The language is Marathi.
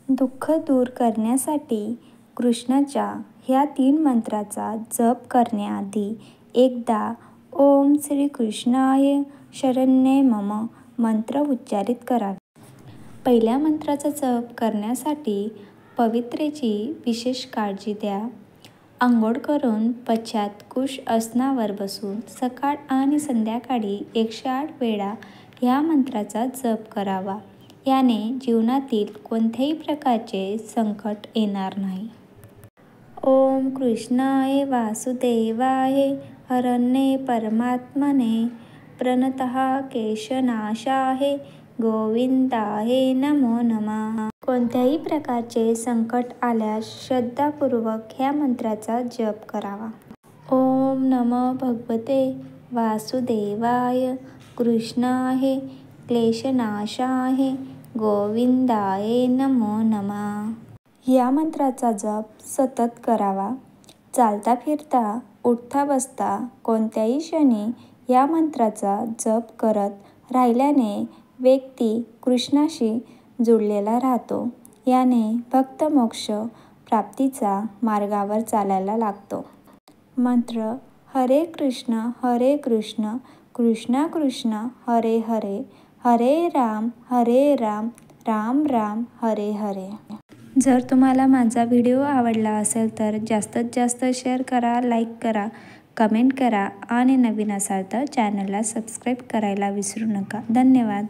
दुःख दूर करण्यासाठी कृष्णाच्या ह्या 3 मंत्राचा जप करण्याआधी एकदा ओम श्री कृष्णाय शरण्ये मम मंत्र उच्चारित करावे. पहिल्या मंत्राचा जप करण्यासाठी पवित्रेची विशेष काळजी द्या. अंघोळ करून पश्चात कुश आसनावर बसून सकाळ आणि संध्याकाळी 108 वेळा ह्या मंत्राचा जप करावा. याने जीवनातील कोणत्याही प्रकारचे संकट येणार नाही. ओम कृष्णाय वासुदेवाय हरये परमात्मने प्रणतः केशनाशाय गोविंदाय नमो नमः. कोणत्याही प्रकारचे संकट आल्यास श्रद्धापूर्वक ह्या मंत्राचा जप करावा. ओम नमो भगवते वासुदेवाय कृष्णाय क्लेशनाशाय गोविंदाय नमो नमः. या मंत्राचा जप सतत करावा. चालता फिरता, उठता बसता कोणत्याही क्षणी या मंत्राचा जप करत राहिल्याने व्यक्ती कृष्णाशी जुळलेला राहतो. याने भक्त मोक्ष प्राप्तीचा मार्गावर चालायला लागतो. मंत्र हरे कृष्ण कृष्ण कृष्ण हरे हरे, हरे राम राम राम हरे हरे. जर तुम्हाला माझा व्हिडिओ आवडला असेल तर जास्तीत जास्त शेअर करा, लाईक करा, कमेंट करा आणि नवीन असाल तर चॅनलला सबस्क्राईब करायला विसरू नका. धन्यवाद.